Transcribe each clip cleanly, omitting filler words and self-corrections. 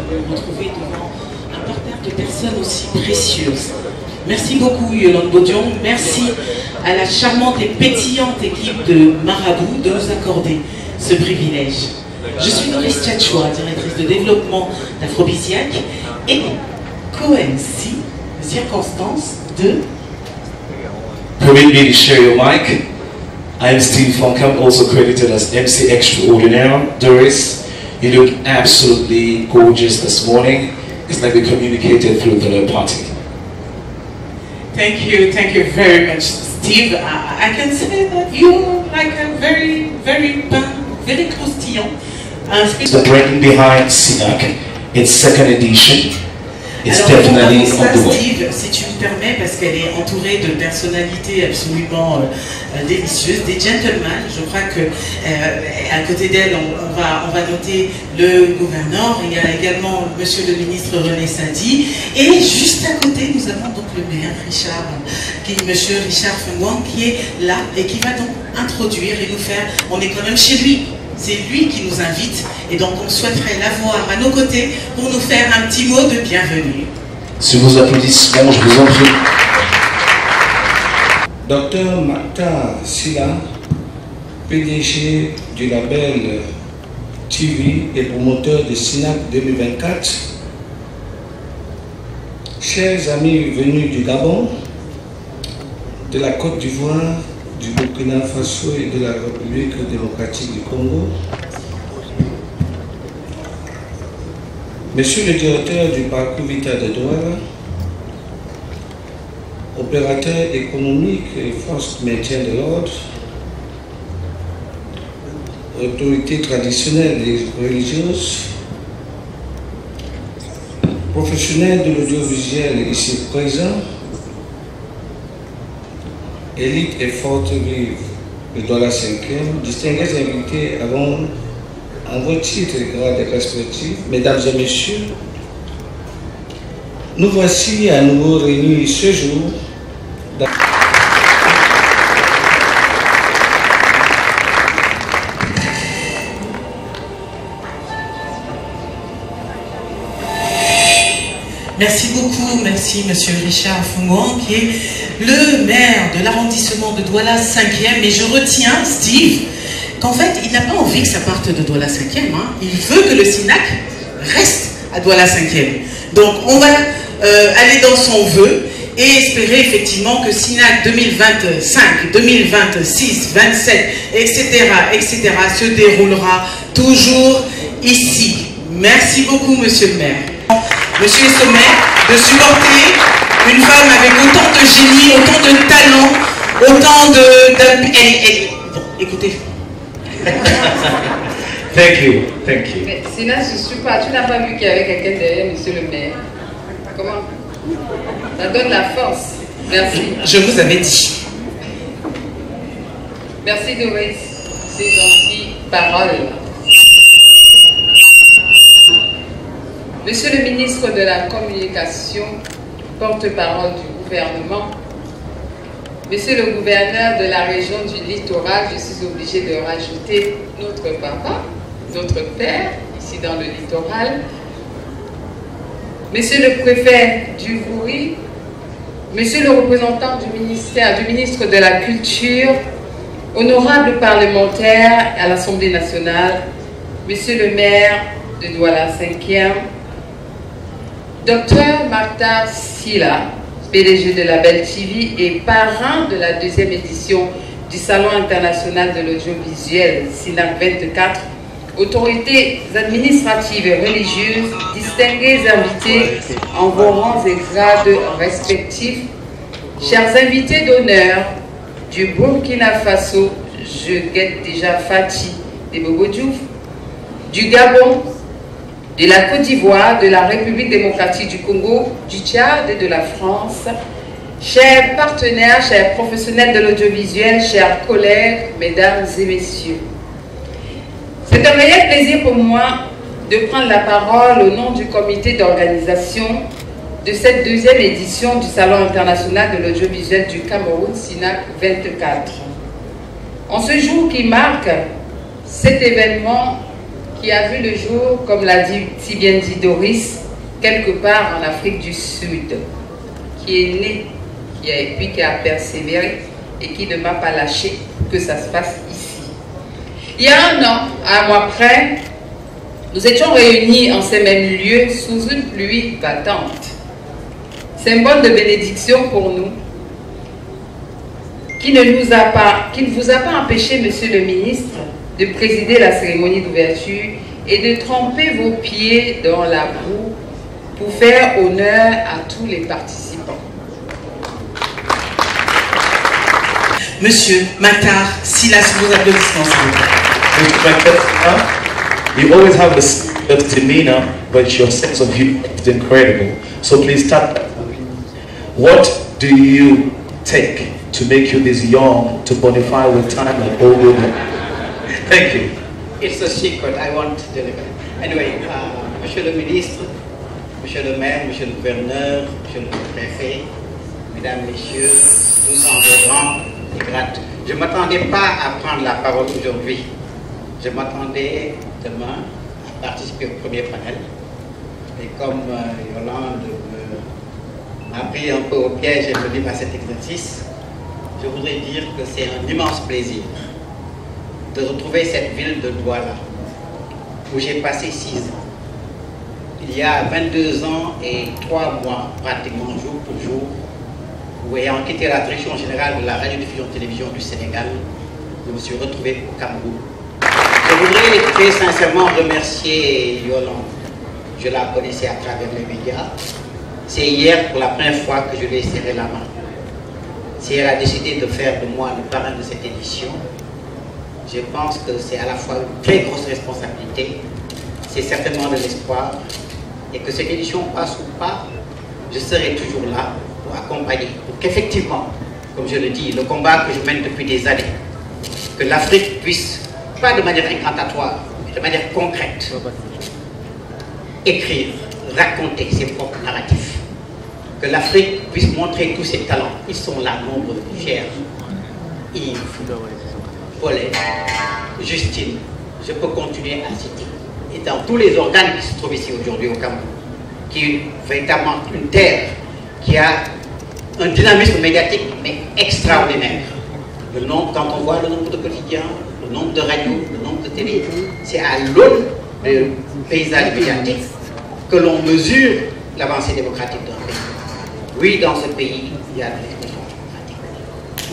de me retrouver devant un parterre de personnes aussi précieuses. Merci beaucoup Yolande Bodion, merci à la charmante et pétillante équipe de Marabout de nous accorder ce privilège. Je suis Doris Tchatchoua, directrice de développement d'Afrobisiac et co-MC, circonstance de... Permit me to share your mic. I am Steve Foncam, also credited as MC Extraordinaire. Doris, you look absolutely gorgeous this morning. It's like we communicated through the party. Thank you very much, Steve. I can say that you're like a very croustillant. The brain behind SINAC, its second edition. It's definitely on the way. Steve, si tu me permets, parce qu'elle est entourée de personnalités absolument délicieuses, des gentlemen. Je crois que à côté d'elle, on va noter le gouverneur. Il y a également Monsieur le ministre René Sadi, et juste à côté, nous avons donc le maire Monsieur Richard Fengwang, qui est là et qui va donc introduire et nous faire. On est quand même chez lui. C'est lui qui nous invite et donc on souhaiterait l'avoir à nos côtés pour nous faire un petit mot de bienvenue. Sur vos applaudissements, je vous en prie. Dr Maktar Sylla, PDG du label TV et promoteur de SINAC 2024. Chers amis venus du Gabon, de la Côte d'Ivoire, du Burkina Faso et de la République démocratique du Congo, Monsieur le directeur du parcours Vita de Douala, opérateur économique et force de maintien de l'ordre, autorités traditionnelles et religieuses, professionnels de l'audiovisuel ici présents, élite et forte vive de Douala 5e, distingués invités en vos titres et grades respectifs, mesdames et messieurs, nous voici à nouveau réunis ce jour dans... Merci beaucoup, merci Monsieur Richard Fengwang, qui est le maire de l'arrondissement de Douala 5e, et je retiens, Steve, qu'en fait, il n'a pas envie que ça parte de Douala 5e, hein. Il veut que le SINAC reste à Douala 5e. Donc, on va aller dans son vœu et espérer effectivement que SINAC 2025, 2026, 27, etc., se déroulera toujours ici. Merci beaucoup, Monsieur le maire. Monsieur Sommet, de supporter une femme avec autant de génie, autant de talent, autant de... Bon, écoutez. Thank you. Mais Sina, je suis pas. Tu n'as pas vu qu'il y avait quelqu'un derrière, Monsieur le maire? Comment? Ça donne la force. Merci. Je vous avais dit. Merci Doris. Ces gentilles paroles. Monsieur le ministre de la Communication, porte-parole du gouvernement, Monsieur le gouverneur de la région du littoral, je suis obligé de rajouter notre papa, notre père, ici dans le littoral, Monsieur le préfet du Vouri, Monsieur le représentant du ministre de la Culture, honorables parlementaires à l'Assemblée nationale, Monsieur le maire de Douala 5e, Dr Maktar Sylla, PDG de Label TV et parrain de la 2e édition du Salon international de l'audiovisuel SINAC 24, autorités administratives et religieuses, distingués invités en vos rangs et grades respectifs, chers invités d'honneur du Burkina Faso, je guette déjà Fati de Bobo Diouf, du Gabon, de la Côte d'Ivoire, de la République démocratique du Congo, du Tchad et de la France, chers partenaires, chers professionnels de l'audiovisuel, chers collègues, mesdames et messieurs. C'est un réel plaisir pour moi de prendre la parole au nom du comité d'organisation de cette 2e édition du Salon international de l'audiovisuel du Cameroun, SINAC 24. En ce jour qui marque cet événement qui a vu le jour, comme l'a dit, si bien dit Doris, quelque part en Afrique du Sud, qui est né, qui a persévéré et qui ne m'a pas lâché pour que ça se passe ici. Il y a un an, à un mois près, nous étions réunis en ces mêmes lieux sous une pluie battante. Symbole de bénédiction pour nous, qui ne vous a pas empêché, Monsieur le ministre, de présider la cérémonie d'ouverture et de tremper vos pieds dans la boue pour faire honneur à tous les participants. Monsieur Matar Silas, vos applaudissements, s'il vous plaît. You always have this demeanor, but your sense of humor is incredible. So please start. What do you take to make you this young, to bonify with time like old women? Thank you. It's a secret I won't deliver. Anyway, Monsieur le ministre, Monsieur le maire, Monsieur le gouverneur, Monsieur le préfet, Mesdames, Messieurs, tous en vos rangs et grades, je ne m'attendais pas à prendre la parole aujourd'hui. Je m'attendais demain à participer au premier panel. Et comme Yolande m'a pris un peu au piège et me livre à cet exercice, je voudrais dire que c'est un immense plaisir de retrouver cette ville de Douala, où j'ai passé 6 ans. Il y a 22 ans et 3 mois, pratiquement jour pour jour, où ayant quitté la direction générale de la radiodiffusion-télévision du Sénégal, je me suis retrouvé au Cameroun. Je voudrais très sincèrement remercier Yolande. Je la connaissais à travers les médias. C'est hier pour la première fois que je lui ai serré la main. Si elle a décidé de faire de moi le parrain de cette édition, je pense que c'est à la fois une très grosse responsabilité, c'est certainement de l'espoir, et que cette édition passe ou pas, je serai toujours là pour accompagner, pour qu'effectivement, comme je le dis, le combat que je mène depuis des années, que l'Afrique puisse, pas de manière incantatoire, mais de manière concrète, écrire, raconter ses propres narratifs. Que l'Afrique puisse montrer tous ses talents. Ils sont là, nombreux, fiers. Yves, Paulette, Justine, je peux continuer à citer. Et dans tous les organes qui se trouvent ici aujourd'hui au Cameroun, qui est véritablement une terre qui a un dynamisme médiatique, mais extraordinaire. Le nombre, quand on voit le nombre de quotidiens, le nombre de radios, le nombre de télé, c'est à l'aune du paysage médiatique que l'on mesure l'avancée démocratique d'un pays. Oui, dans ce pays, il y a des expressions démocratiques.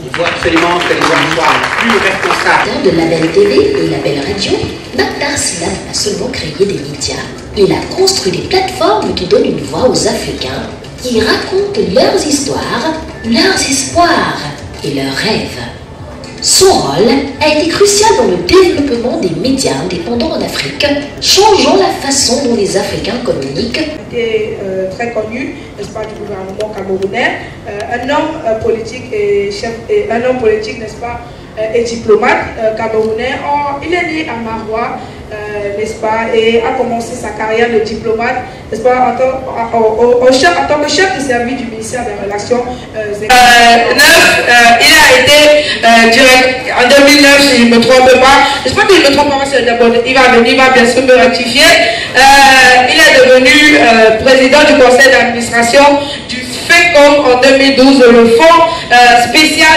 Il faut absolument que les hommes soient plus responsables. De Label TV et Label Radio, Matar Silas n'a pas seulement créé des médias. Il a construit des plateformes qui donnent une voix aux Africains, qui racontent leurs histoires, leurs espoirs et leurs rêves. Son rôle a été crucial dans le développement des médias indépendants en Afrique, changeant la façon dont les Africains communiquent. Il était très connu, n'est-ce pas, du gouvernement camerounais, un homme politique n'est-ce pas, et diplomate camerounais. Il est né à Maroua, n'est-ce pas, et a commencé sa carrière de diplomate, n'est-ce pas, en tant que chef de service du ministère des Relations extérieures. Il a été direct en 2009, si je ne me trompe pas. J'espère que je ne me trompe pas, il va bien sûr me rectifier. Il est devenu président du conseil d'administration du FECOM en 2012, le fonds spécial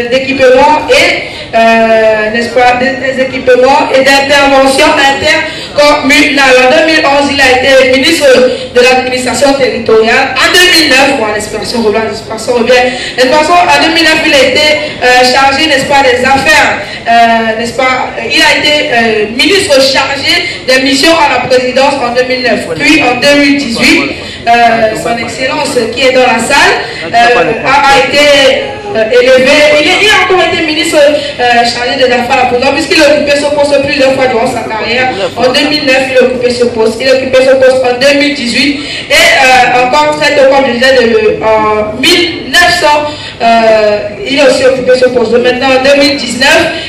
d'équipement et n'est-ce pas, des équipements et d'intervention intercommunale. En 2011, il a été ministre de l'administration territoriale. En 2009, bon, l'expression revient. En 2009, il a été chargé, n'est-ce pas, des affaires, n'est-ce pas, il a été ministre chargé des missions à la présidence en 2009. Puis en 2018, son excellence qui est dans la salle a été élevé. Il a encore été ministre chargé des affaires à la présidence, puisqu'il a occupé ce poste plusieurs fois durant sa carrière. En 2009, il a occupé ce poste. Il a occupé ce poste en 2018 et encore très tôt, comme je disais, en 1900, il a aussi occupé ce poste. Maintenant, en 2019,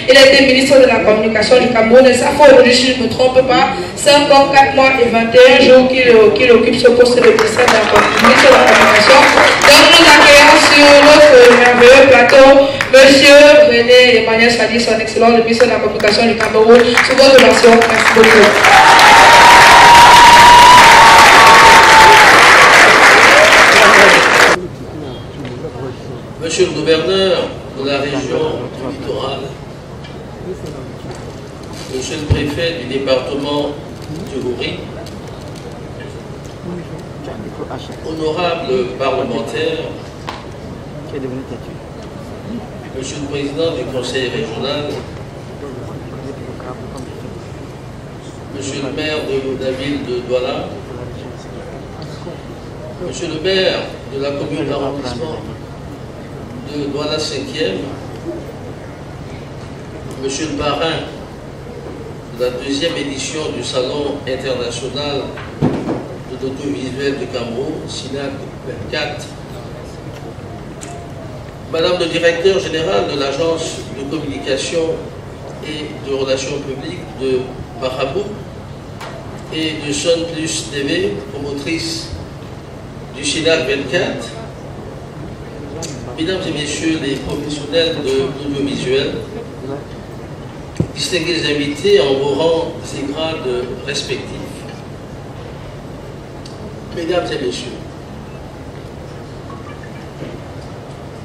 il a été ministre de la communication du Cameroun. Et ça fait aujourd'hui, si je ne me trompe pas, 5 ans, 4 mois et 21 jours qu'il occupe ce poste de ministre de la communication. Donc nous accueillons sur notre merveilleux plateau Monsieur René Emmanuel Sadi, son excellent, le ministre de la Communication du Cameroun, sur votre version. Merci beaucoup. Monsieur le gouverneur de la région du Littoral, Monsieur le préfet du département du Goury, honorables parlementaires, Monsieur le président du conseil régional, Monsieur le maire de la ville de Douala, Monsieur le maire de la commune d'arrondissement de Douala 5e, Monsieur le parrain de la 2e édition du Salon international de l'audiovisuel du Cameroun, SINAC 24, Madame le directeur général de l'agence de communication et de relations publiques de Barabou et de Son Plus TV, promotrice du SINAC 24, Mesdames et Messieurs les professionnels de l'audiovisuel, distingués invités en vos rangs et grades respectifs, Mesdames et Messieurs,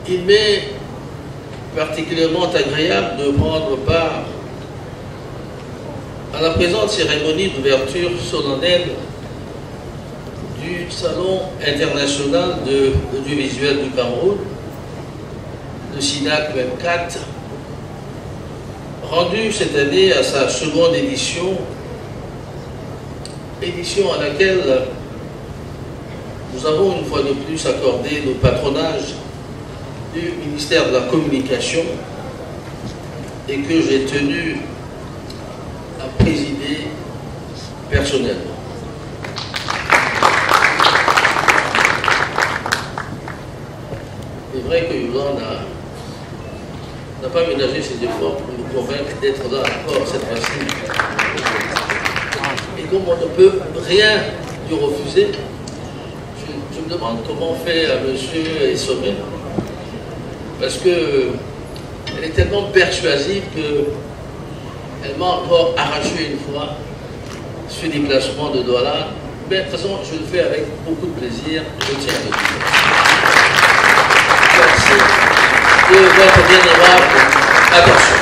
il m'est particulièrement agréable de prendre part à la présente cérémonie d'ouverture solennelle du Salon international de l'audiovisuel du Cameroun, le SINAC 24, rendu cette année à sa seconde édition à laquelle nous avons une fois de plus accordé le patronage du ministère de la Communication et que j'ai tenu à présider personnellement. C'est vrai que Yolande n'a pas ménagé ses efforts pour nous convaincre d'être là encore cette fois-ci. Et comme on ne peut rien lui refuser, je me demande comment faire monsieur Essomé, parce qu'elle est tellement persuasive qu'elle m'a encore arraché une fois ce déplacement de Douala. Mais de toute façon, je le fais avec beaucoup de plaisir, je tiens à le dire. Merci de votre bien aimable attention.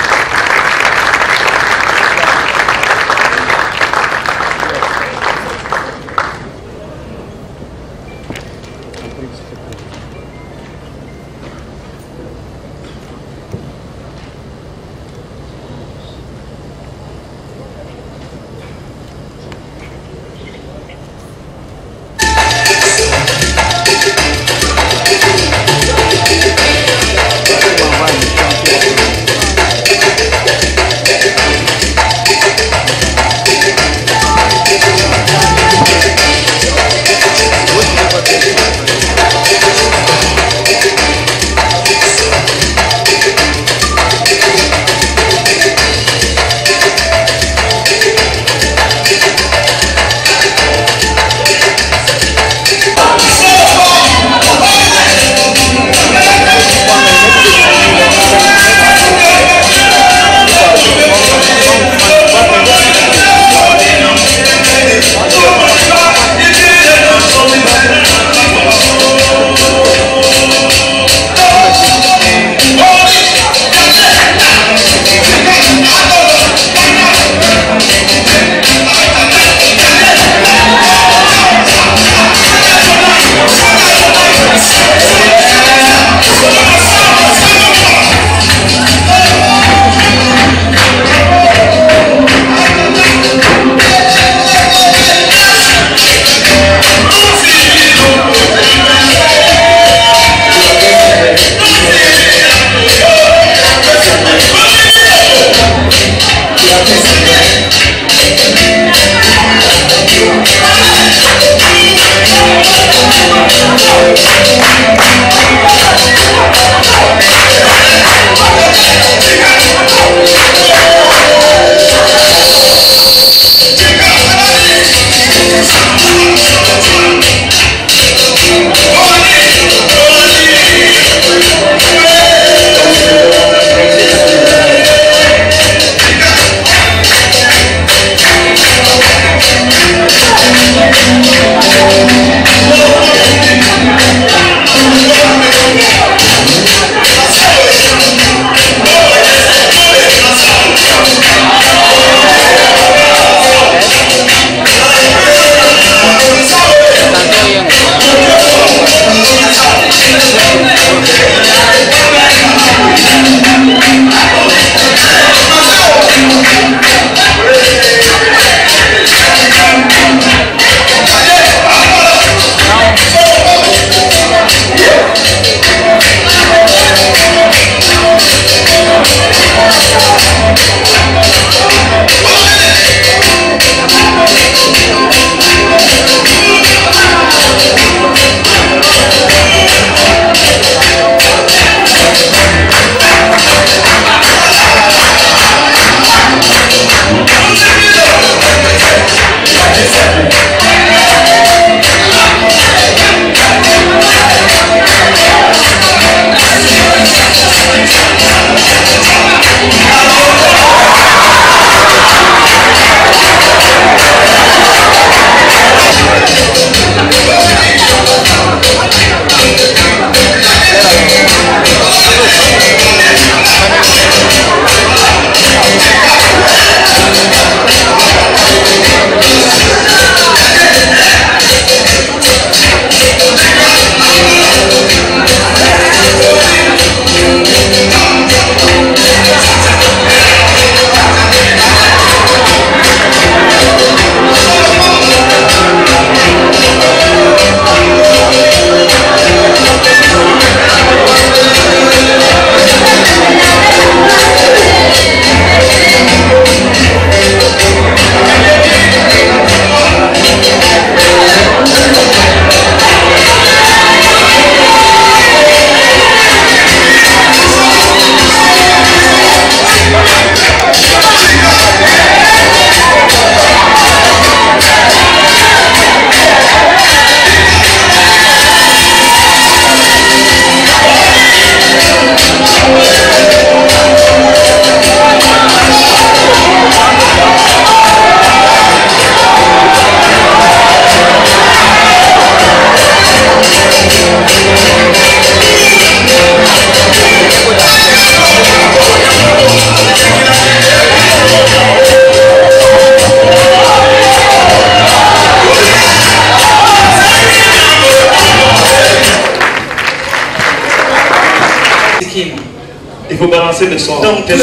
faut balancer le son. Donc, Tout le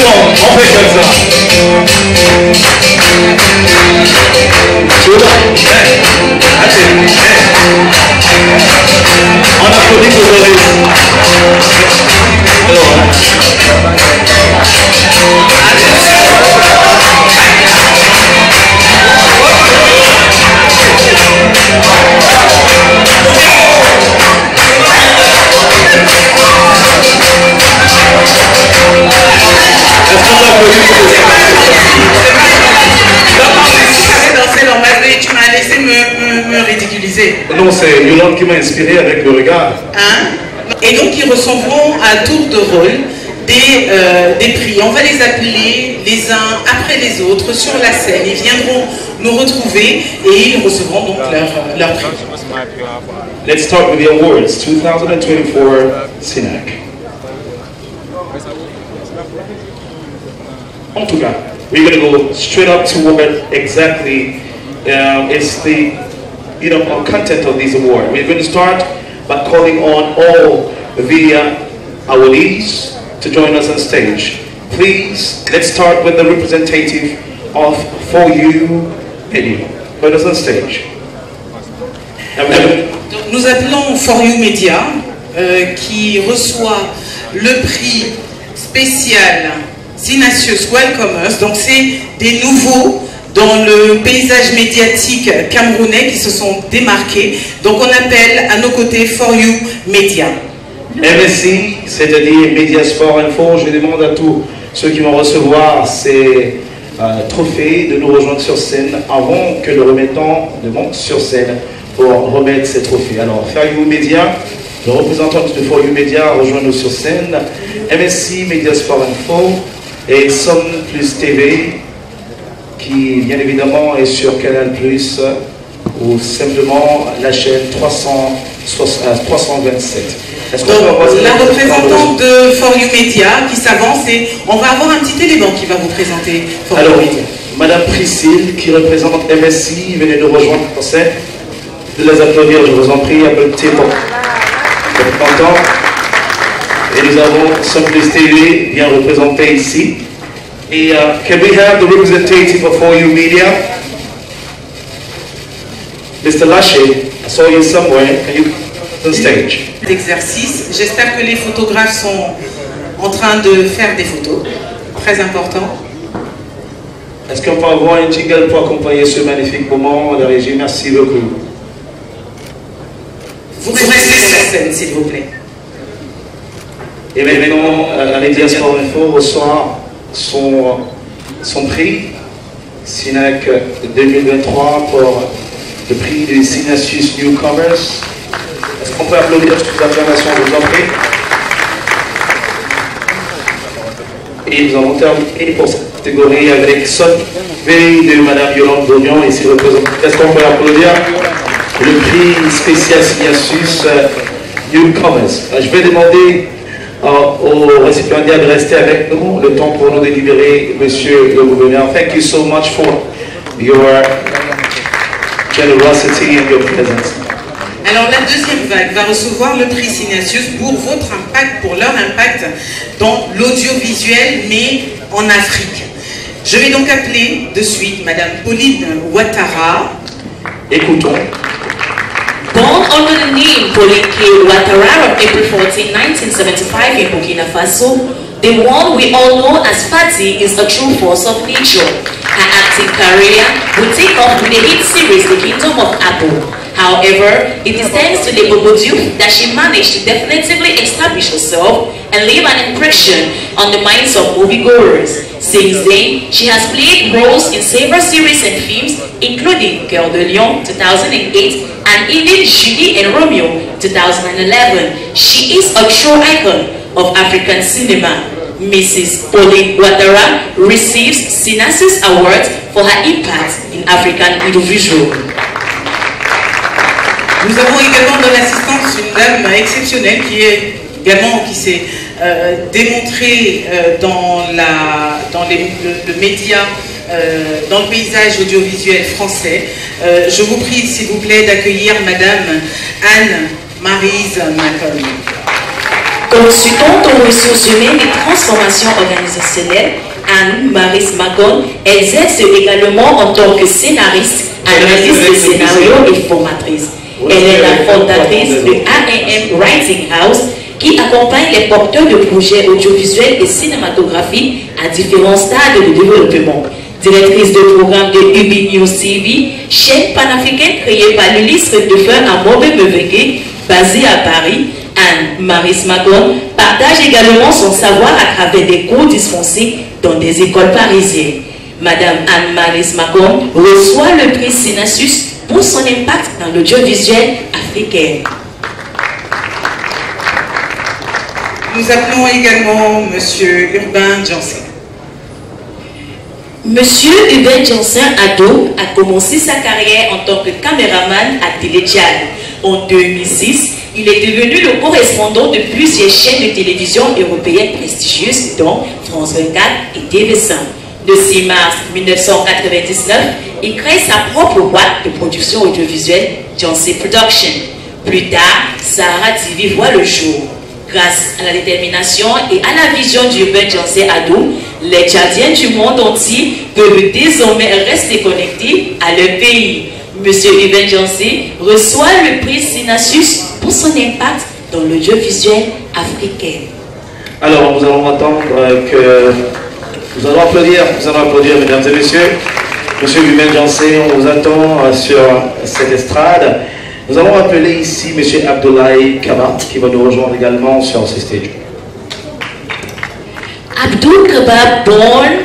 monde, on fait comme ça. Tout le monde, on applaudit pour Doris. Tu m'as laissé me ridiculiser. Non, c'est Yolande qui m'a inspiré avec le regard. Hein? Et donc ils recevront à tour de rôle des prix. On va les appeler les uns après les autres sur la scène. Ils viendront nous retrouver et ils recevront donc leur prix. Let's start with the awards 2024 SINAC. En tout cas, we're going to go straight up to what exactly is the content of these awards. We're going to start by calling on all the awardees to join us on stage. Please, let's start with the representative of For You Media. Join us on stage. Donc, nous appelons For You Media qui reçoit le prix spécial Sinacious Welcome Us. Donc c'est des nouveaux dans le paysage médiatique camerounais qui se sont démarqués. Donc on appelle à nos côtés For You Media. MSI, c'est-à-dire Media Sport Info, je demande à tous ceux qui vont recevoir ces trophées de nous rejoindre sur scène avant que le remettant ne monte sur scène pour remettre ces trophées. Alors, For You Media, le représentant de For You Media rejoint-nous sur scène. MSI, Media Sport Info et Son Plus TV, qui bien évidemment est sur Canal Plus ou simplement la chaîne 327. Donc, la représentante de For You Media qui s'avance et on va avoir un petit élément qui va vous présenter For You Media. Madame Priscille qui représente MSI, venez nous rejoindre en scène. De les applaudir, je vous en prie, applaudissez pour être content. Et nous avons Son Plus TV bien représenté ici. Et can we have the representative of For You Media? Mr. Lachey, I saw you somewhere. Can you come on stage? D'exercice. J'espère que les photographes sont en train de faire des photos. Très important. Est-ce qu'on peut avoir un jingle pour accompagner ce magnifique moment de régie? Merci beaucoup. Vous restez sur la scène, s'il vous plaît. Et maintenant, la Media Sport Info reçoit son prix, SINAC 2023 pour le prix des Sinacious Newcomers. Est-ce qu'on peut applaudir toutes les acclamations, je vous en prie? Et nous allons terminer pour cette catégorie avec Son V de Madame Yolande Dognon, ici représentée. Est-ce qu'on peut applaudir le prix spécial Sinacious Newcomers? Je vais demander aux récipiendaires de rester avec nous le temps pour nous délivrer, Monsieur le Gouverneur. Thank you so much for your generosity and your presence. Alors la deuxième vague va recevoir le prix Sinacious pour votre impact, pour leur impact dans l'audiovisuel, mais en Afrique. Je vais donc appeler de suite Madame Pauline Ouattara. Écoutons. Born under the name Pauline K. Ouattara on April 14, 1975 in Burkina Faso, the one we all know as Fati is a true force of nature. Her acting career would take off with the hit series The Kingdom of Apple. However, it is thanks to the Bobodu that she managed to definitively establish herself and leave an impression on the minds of moviegoers. Since then, she has played roles in several series and films, including Cœur de Lion 2008 and even Julie and Romeo 2011. She is a true icon of African cinema. Mrs. Pauline Ouattara receives Sinacious Award for her impact in African audiovisual. Nous avons également dans l'assistance une dame exceptionnelle qui s'est démontrée dans le média dans le paysage audiovisuel français. Je vous prie, s'il vous plaît, d'accueillir Madame Anne-Maryse Macon. Consultante aux ressources humaines et transformation organisationnelle, Anne-Maryse Macon exerce également en tant que scénariste, analyste de scénarios et formatrice. Elle est la fondatrice de A&M Writing House qui accompagne les porteurs de projets audiovisuels et cinématographiques à différents stades de développement. Directrice de programme de UB News TV, chaîne panafricaine créée par l'Ulysse de Feu à Mobe-Meveke, basée à Paris, Anne-Maryse Macon partage également son savoir à travers des cours dispensés dans des écoles parisiennes. Madame Anne-Maryse Macon reçoit le prix Synasus pour son impact dans l'audiovisuel africain. Nous appelons également Monsieur Urbain Janssen. Monsieur Urbain Janssen Ado a commencé sa carrière en tant que caméraman à Télédial. En 2006, il est devenu le correspondant de plusieurs chaînes de télévision européennes prestigieuses dont France 24 et TV5. Le 6 mars 1999, il crée sa propre boîte de production audiovisuelle, Janssen Production. Plus tard, Sahara TV voit le jour. Grâce à la détermination et à la vision d'Urbain Janssen Ado, les gardiens du monde entier peuvent désormais rester connectés à leur pays. Monsieur Urbain Janssen reçoit le prix Synasus pour son impact dans l'audiovisuel africain. Alors, nous allons attendre que... Nous allons applaudir, mesdames et messieurs. Monsieur Urbain Janssen, on vous attend sur cette estrade. Nous allons appeler ici Monsieur Abdoulaye Kaba, qui va nous rejoindre également sur ce stage. Abdul Kaba, born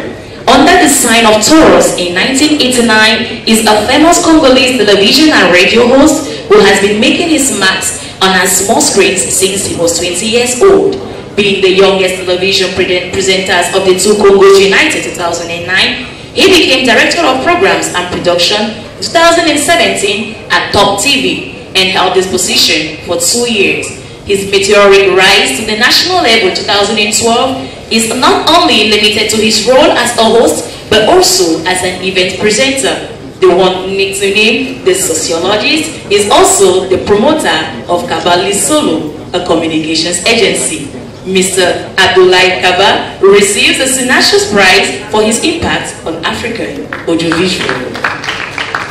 under the sign of Taurus in 1989, is a famous Congolese television and radio host who has been making his marks on our small screens since he was 20 years old. Being the youngest television presenters of the two Congos united in 2009, he became Director of Programs and Production in 2017 at Top TV and held this position for 2 years. His meteoric rise to the national level in 2012 is not only limited to his role as a host, but also as an event presenter. The one next to name, the sociologist, is also the promoter of Kabali Solo, a communications agency. Mr. Abdoulaye Kaba receives the Synasus Prize for his impact on African audiovisual.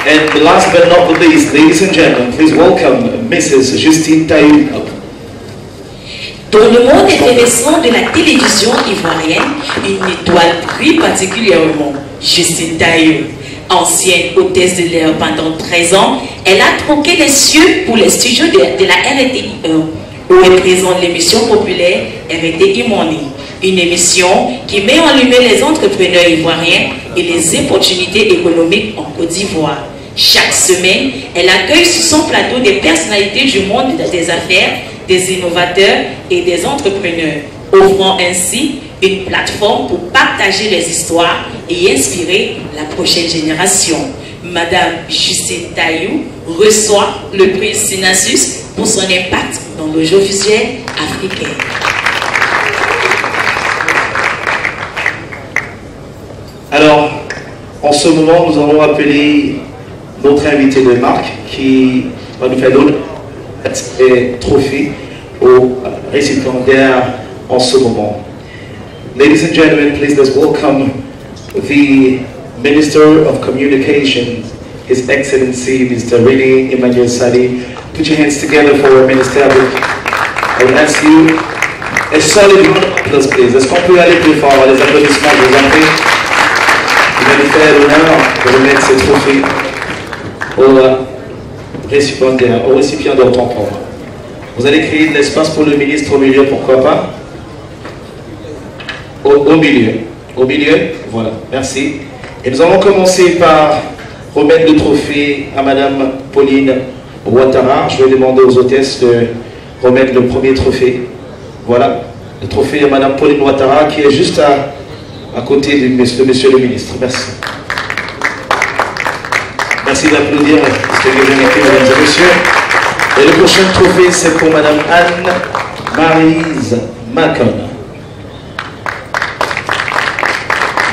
And last but not the least, ladies and gentlemen, please welcome Mrs. Justine Taïou. Dans le monde intéressant de la télévision ivoirienne, une étoile brille particulièrement, Justine Taïou. Ancienne hôtesse de l'air pendant 13 ans, elle a troqué les cieux pour les studios de la RTI 1, où elle présente l'émission populaire RTI Morning, une émission qui met en lumière les entrepreneurs ivoiriens et les opportunités économiques en Côte d'Ivoire. Chaque semaine, elle accueille sur son plateau des personnalités du monde des affaires, des innovateurs et des entrepreneurs, offrant ainsi une plateforme pour partager les histoires et inspirer la prochaine génération. Madame Justine Taïou reçoit le prix Synasus pour son impact dans l'audiovisuel africain. Alors, en ce moment, nous allons appeler notre invité de marque qui va nous faire donner des trophées aux récipiendaires en ce moment. Ladies and gentlemen, please let's welcome the Minister of Communication, His Excellency Mr. Rini Emmanuel Sadi. Put your hands together for our Minister. I will ask you a solid round of applause, please. Est-ce qu'on peut aller plus fort? Les applaudissements, je vous en prie. Vous allez faire l'honneur de remettre ces trophées aux récipiendaires tampons. Vous allez créer de l'espace pour le ministre au milieu, pourquoi pas? Au milieu, voilà, merci. Et nous allons commencer par remettre le trophée à Madame Pauline Ouattara. Je vais demander aux hôtesses de remettre le premier trophée. Voilà, le trophée à Madame Pauline Ouattara qui est juste à côté de Monsieur le ministre. Merci. Merci d'applaudir, mesdames et messieurs. Et le prochain trophée, c'est pour Madame Anne-Maryse Macon.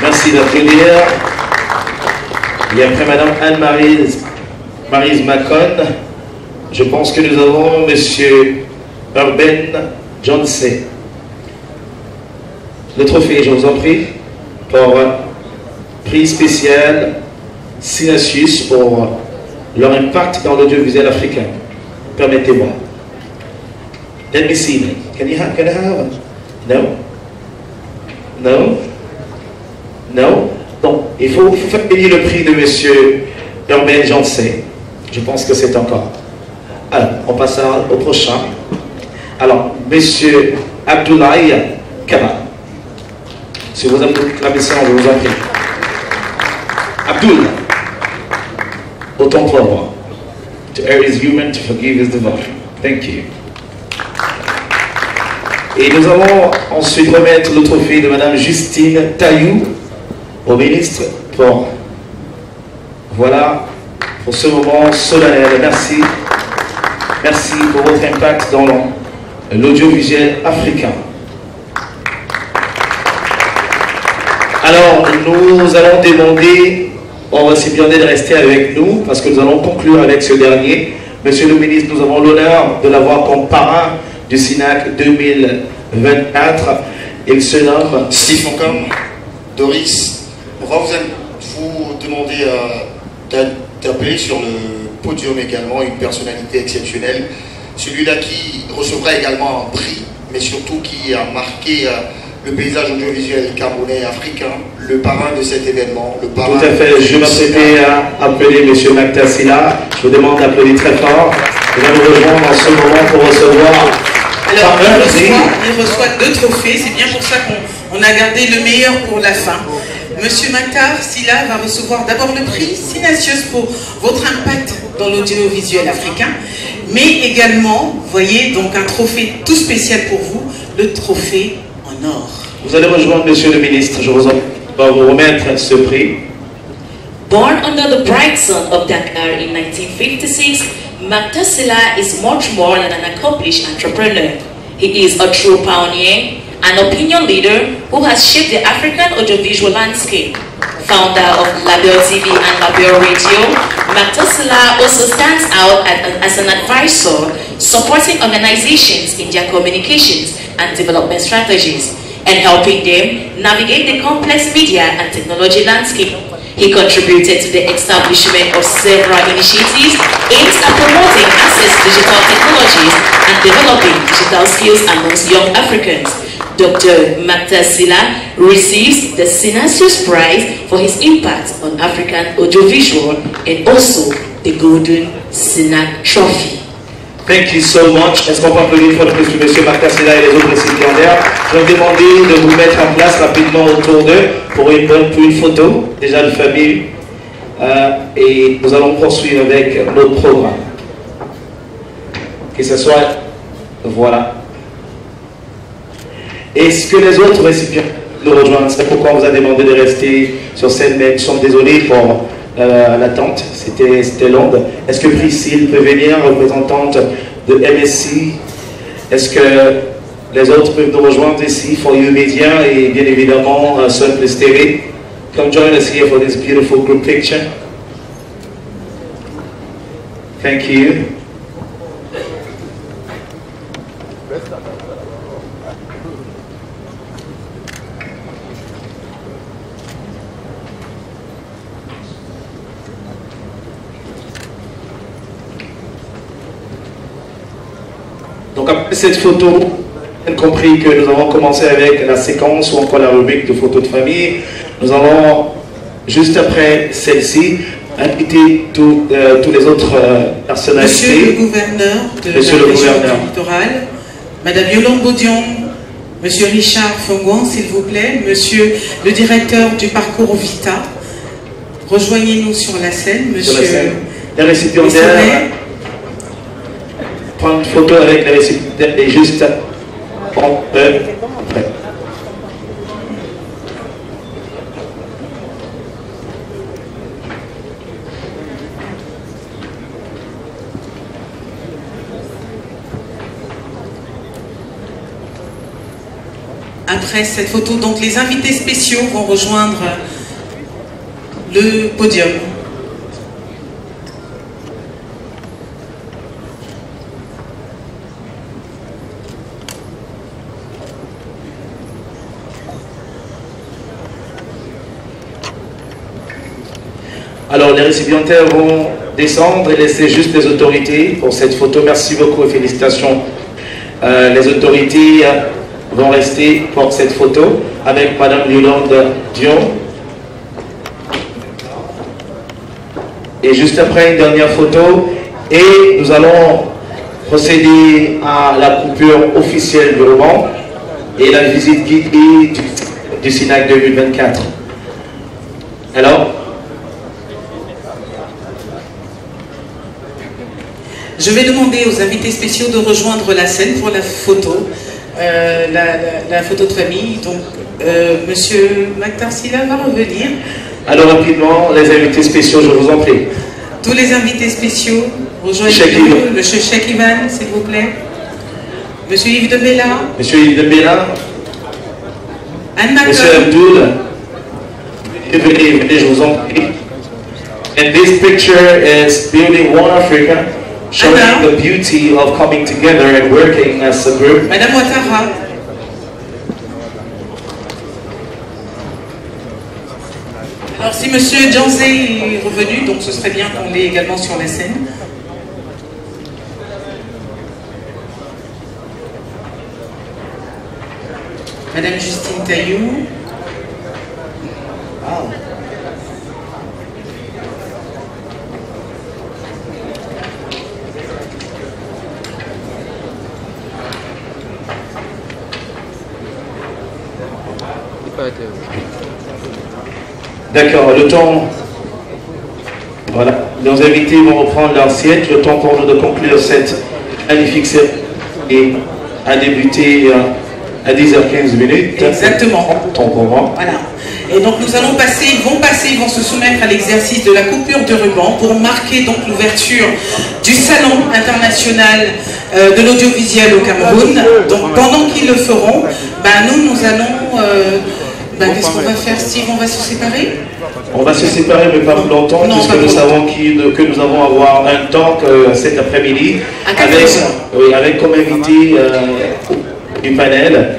Merci d'applaudir. Et après Madame Anne-Marie Macon, je pense que nous avons Monsieur Urban Johnson. Le trophée, je vous en prie, pour prix spécial Synacius pour leur impact dans l'audiovisuel africain. Permettez-moi. Let me see. Can I have it? No? No? No? Donc, il faut faire payer le prix de Monsieur Urban Johnson. Je pense que c'est encore. Alors, on passe au prochain. Alors, Monsieur Abdoulaye Kaba. Si vous avez la mission, je vous en prie. Abdul, autant pour moi. To err is human, to forgive is divine. Thank you. Et nous allons ensuite remettre le trophée de Madame Justine Taillou au ministre pour, voilà, pour ce moment solennel. Merci. Merci pour votre impact dans l'audiovisuel africain. Alors, nous allons demander au récipiendaire de rester avec nous parce que nous allons conclure avec ce dernier. Monsieur le ministre, nous avons l'honneur de l'avoir comme parrain du SINAC 2024. Il se nomme Steve Foncom. Doris, on va vous demander d'appeler sur le podium également une personnalité exceptionnelle. Celui-là qui recevra également un prix, mais surtout qui a marqué le paysage audiovisuel camerounais et africain, le parrain de cet événement. Le parrain. Tout à fait, je m'apprêtais à appeler M. Mactar Sylla. Je vous demande d'applaudir très fort. Il va nous rejoindre en ce moment pour recevoir. Alors, il reçoit 2 trophées, c'est bien pour ça qu'on a gardé le meilleur pour la fin. Monsieur Mactar Sylla va recevoir d'abord le prix Synacius pour votre impact dans l'audiovisuel africain, mais également, vous voyez, donc un trophée tout spécial pour vous, le trophée en or. Vous allez rejoindre Monsieur le ministre, je vous remettre ce prix. Born under the bright sun of Dakar in 1956, Mactar Sylla is much more than an accomplished entrepreneur. He is a true pioneer, an opinion leader who has shaped the African audiovisual landscape. Founder of Label TV and Label Radio, Mactar Sylla also stands out as an advisor supporting organizations in their communications and development strategies and helping them navigate the complex media and technology landscape. He contributed to the establishment of several initiatives aimed at promoting access to digital technologies and developing digital skills amongst young Africans. Dr. Mactar Sylla receives the Synacius Prize for his impact on African audiovisual and also the Golden SINAC Trophy. Thank you so much. Est-ce qu'on peut applaudir une fois de plus M. Mactar Sylla et les autres récipiendaires? Je vais vous demander de vous mettre en place rapidement autour d'eux pour une photo, déjà de famille. Et nous allons poursuivre avec notre programme. Que ce soit, voilà. Est-ce que les autres récipiendaires nous rejoignent? C'est pourquoi on vous a demandé de rester sur scène, mais nous sommes désolés pour l'attente, c'était long. Est-ce que Priscille peut venir, représentante de MSC? Est-ce que les autres peuvent nous rejoindre ici, For You Media et bien évidemment Sun Plus TV? Come join us here for this beautiful group picture. Thank you. Donc après cette photo, vous avez compris que nous avons commencé avec la séquence ou encore la rubrique de photos de famille. Nous allons, juste après celle-ci, inviter tous les autres personnalités. Monsieur le gouverneur de la région littorale, Madame Yolande Bodion, Monsieur Richard Fongon, s'il vous plaît, Monsieur le directeur du parcours Vita, rejoignez-nous sur la scène, Monsieur. Sur la scène. Les récipiendaires. Prendre une photo avec les récipiendaires et juste après. Après cette photo, donc les invités spéciaux vont rejoindre le podium. Alors les récipiendaires vont descendre et laisser juste les autorités pour cette photo. Merci beaucoup et félicitations. Les autorités vont rester pour cette photo avec Madame Yolande Dion. Et juste après, une dernière photo. Et nous allons procéder à la coupure officielle du ruban et la visite guidée du SINAC 2024. Alors, je vais demander aux invités spéciaux de rejoindre la scène pour la photo, la photo de famille. Donc, Monsieur Mactarsila va revenir. Alors rapidement, les invités spéciaux, je vous en prie. Tous les invités spéciaux, rejoignez-nous. Monsieur Cheikh Ivan, s'il vous plaît. Monsieur Yves de Bella. Monsieur Yves de Bella. Anne Macron. Monsieur Abdoul. Venez, je vous en prie. And this picture is Building One Africa, showing the beauty of coming together and working as a group. Madame Ouattara. Alors si Monsieur Djanzé est revenu, donc ce serait bien qu'on l'ait également sur la scène. Madame Justine Taillou. Wow. D'accord, le temps. Voilà, nos invités vont reprendre leur siège. Le temps pour nous de conclure cette magnifique série et a débuté à 10h15 minutes. Exactement. Temps pour moi. Voilà. Et donc nous allons passer, ils vont se soumettre à l'exercice de la coupure de ruban pour marquer donc l'ouverture du Salon international de l'audiovisuel au Cameroun. Donc pendant qu'ils le feront, nous allons... qu'est-ce qu'on va faire, Steve? On va se séparer? On va se séparer, mais pas pour longtemps, puisque nous savons que nous allons avoir un talk cet après-midi avec comme invité du panel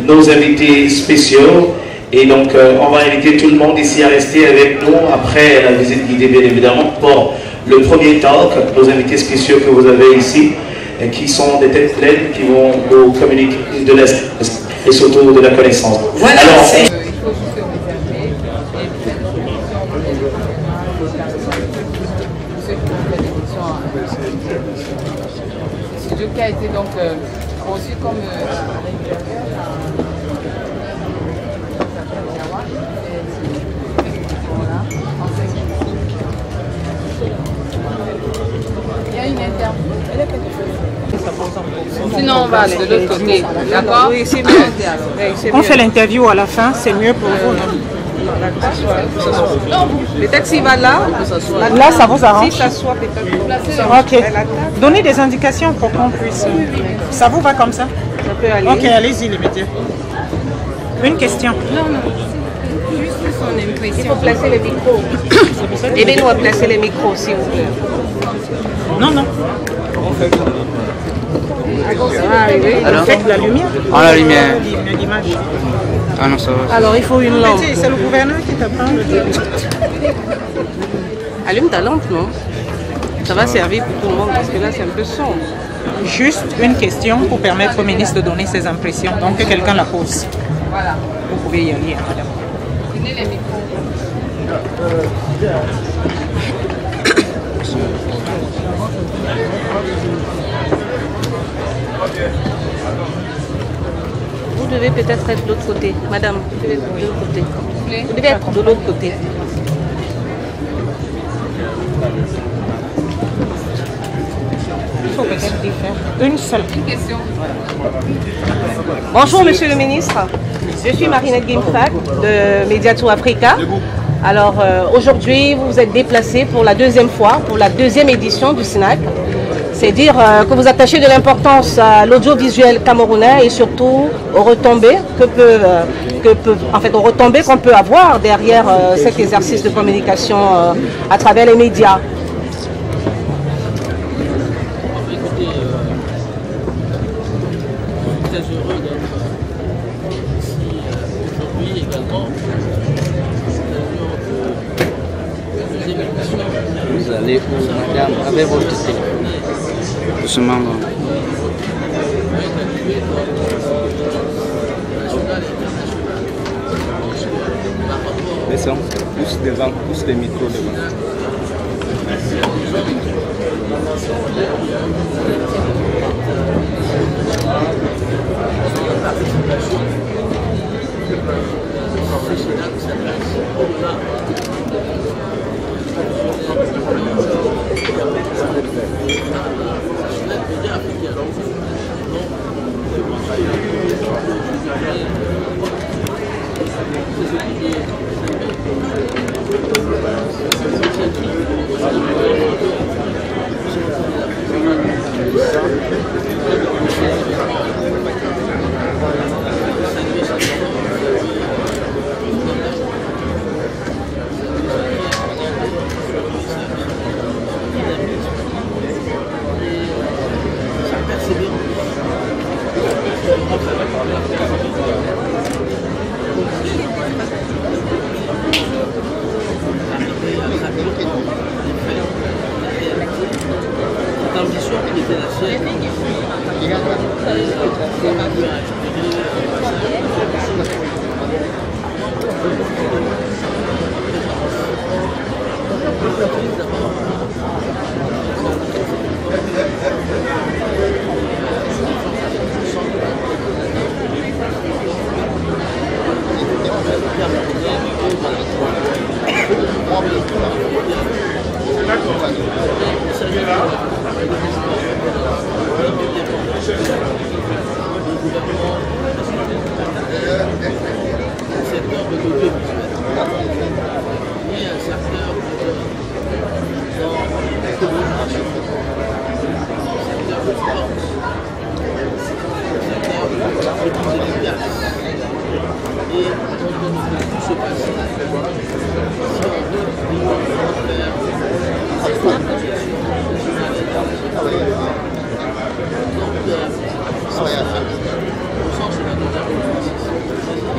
nos invités spéciaux. Et donc, on va inviter tout le monde ici à rester avec nous après la visite guidée, bien évidemment, pour le premier talk, nos invités spéciaux que vous avez ici, qui sont des têtes pleines qui vont vous communiquer de l'espace et surtout de la connaissance. Voilà. Alors, qui a été donc reçu comme il y a une interview. Sinon on va aller de l'autre côté, d'accord? Oui, c'est mieux. On fait l'interview à la fin, c'est mieux pour vous. Peut-être s'il va là, là ça vous arrange. Si s'assoit peut-être. Ok. Donnez des indications pour qu'on puisse. Ça vous va comme ça? Ça peut aller. Ok, allez-y les médias. Une question. Non, juste son impression. Il faut placer les micros. Aidez-nous à placer les micros, s'il vous plaît. Non, non. Alors, faites la lumière. Ah, la lumière. L'image. Ah non, ça va. Alors il faut une lampe. C'est le gouverneur qui t'apprend. Allume ta lampe, non? Ça va servir pour tout le monde parce que là c'est un peu sombre. Juste une question pour permettre au ministre de donner ses impressions. Donc que quelqu'un la pose. Voilà. Vous pouvez y aller, madame. Prenez les micros. Vous devez peut-être être de l'autre côté. Madame, vous devez être de l'autre côté. Vous devez être de l'autre côté. Il faut peut-être faire une seule question. Bonjour Monsieur le Ministre. Je suis Marinette Gimfak de Mediator Africa. Alors aujourd'hui, vous vous êtes déplacé pour la deuxième fois, pour la deuxième édition du SINAC. C'est dire que vous attachez de l'importance à l'audiovisuel camerounais et surtout aux retombées aux retombées qu'on peut avoir derrière cet exercice de communication à travers les médias. Très heureux d'être ici aujourd'hui également. Vous allez où, madame, avec votre téléphone? Doucement. Descends, pousse devant, pousse le micro devant.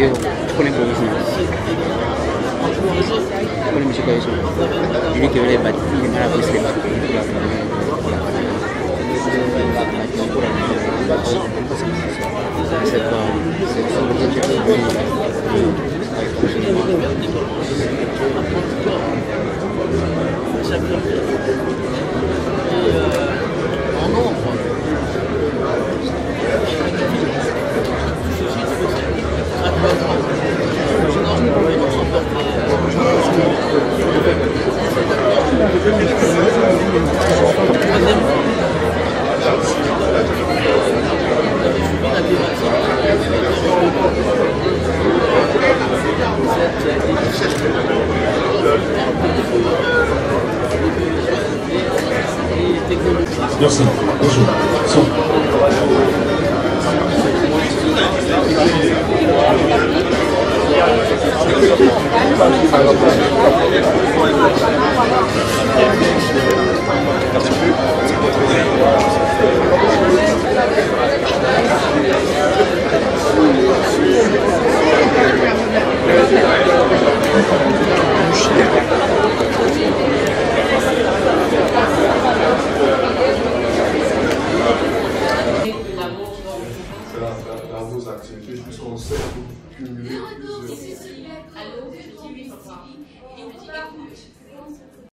Tu connais pas aussi. Tu connais M. Kaïsou. Il dit qu'il va battre. Il va la pousser. En nombre. Merci. Bonjour. Dans vos activités, puisqu'on sait que vous cumulez plusieurs.